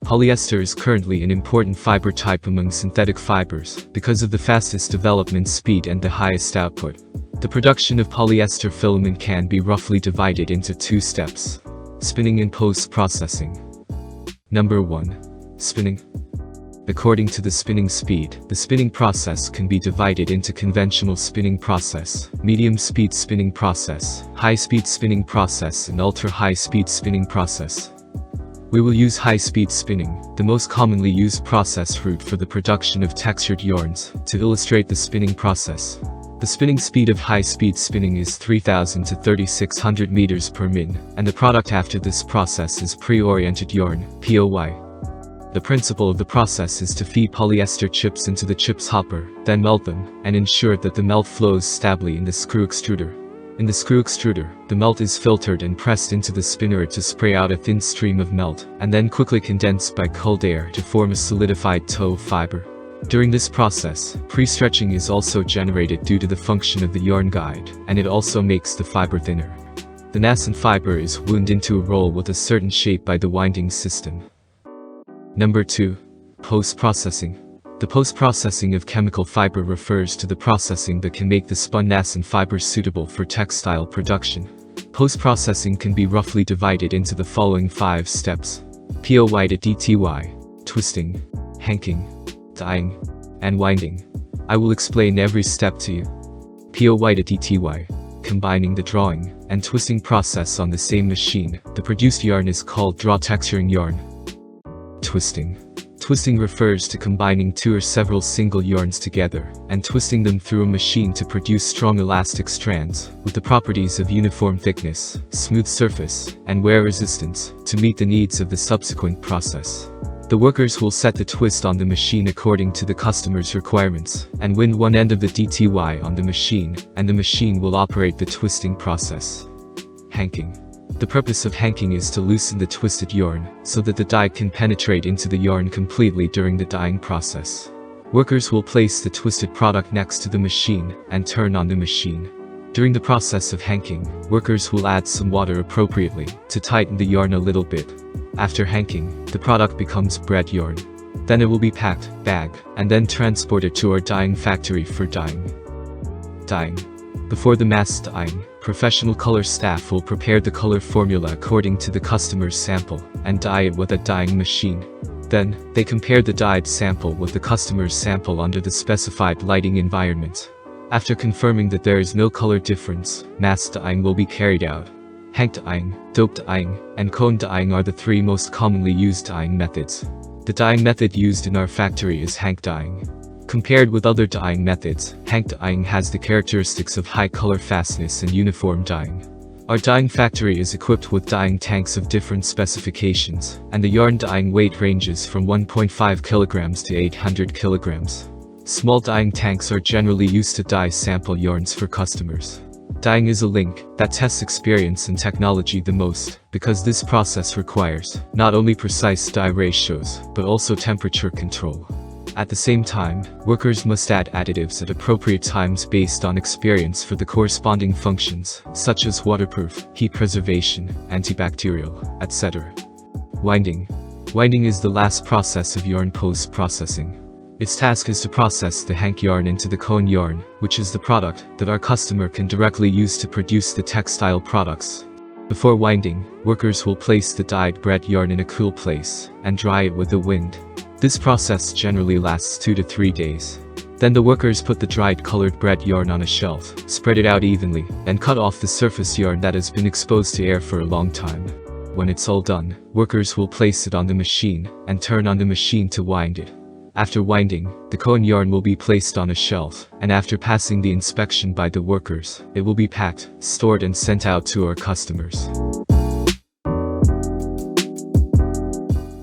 Polyester is currently an important fiber type among synthetic fibers because of the fastest development speed and the highest output. The production of polyester filament can be roughly divided into two steps: spinning and post-processing. Number 1. Spinning. According to the spinning speed, the spinning process can be divided into conventional spinning process, medium-speed spinning process, high-speed spinning process, and ultra-high-speed spinning process. We will use high-speed spinning, the most commonly used process route for the production of textured yarns, to illustrate the spinning process. The spinning speed of high-speed spinning is 3,000 to 3,600 meters per min, and the product after this process is pre-oriented yarn, POY. The principle of the process is to feed polyester chips into the chips hopper, then melt them, and ensure that the melt flows stably in the screw extruder. In the screw extruder, the melt is filtered and pressed into the spinner to spray out a thin stream of melt, and then quickly condensed by cold air to form a solidified tow fiber. During this process, pre-stretching is also generated due to the function of the yarn guide, and it also makes the fiber thinner. The nascent fiber is wound into a roll with a certain shape by the winding system. Number 2. Post-processing. The post-processing of chemical fiber refers to the processing that can make the spun nascent fibers suitable for textile production. Post-processing can be roughly divided into the following 5 steps: POY to DTY, twisting, hanking, dyeing, and winding. I will explain every step to you. POY to DTY. Combining the drawing and twisting process on the same machine, the produced yarn is called draw texturing yarn. Twisting. Twisting refers to combining 2 or several single yarns together and twisting them through a machine to produce strong elastic strands with the properties of uniform thickness, smooth surface, and wear resistance to meet the needs of the subsequent process. The workers will set the twist on the machine according to the customer's requirements and wind one end of the DTY on the machine, and the machine will operate the twisting process. Hanking. The purpose of hanking is to loosen the twisted yarn so that the dye can penetrate into the yarn completely during the dyeing process. Workers will place the twisted product next to the machine and turn on the machine. During the process of hanking, workers will add some water appropriately to tighten the yarn a little bit. After hanking, the product becomes bread yarn. Then it will be packed, bagged, and then transported to our dyeing factory for dyeing. Dyeing. Before the mass dyeing, professional color staff will prepare the color formula according to the customer's sample and dye it with a dyeing machine. Then, they compare the dyed sample with the customer's sample under the specified lighting environment. After confirming that there is no color difference, mass dyeing will be carried out. Hank dyeing, dope dyeing, and cone dyeing are the 3 most commonly used dyeing methods. The dyeing method used in our factory is hank dyeing. Compared with other dyeing methods, hank dyeing has the characteristics of high color fastness and uniform dyeing. Our dyeing factory is equipped with dyeing tanks of different specifications, and the yarn dyeing weight ranges from 1.5 kilograms to 800 kilograms. Small dyeing tanks are generally used to dye sample yarns for customers. Dyeing is a link that tests experience and technology the most, because this process requires not only precise dye ratios, but also temperature control. At the same time, workers must add additives at appropriate times based on experience for the corresponding functions, such as waterproof, heat preservation, antibacterial, etc. Winding. Winding is the last process of yarn post-processing. Its task is to process the hank yarn into the cone yarn, which is the product that our customer can directly use to produce the textile products. Before winding, workers will place the dyed bread yarn in a cool place and dry it with the wind. This process generally lasts 2 to 3 days. Then the workers put the dried colored bread yarn on a shelf, spread it out evenly, and cut off the surface yarn that has been exposed to air for a long time. When it's all done, workers will place it on the machine and turn on the machine to wind it. After winding, the cone yarn will be placed on a shelf, and after passing the inspection by the workers, it will be packed, stored, and sent out to our customers.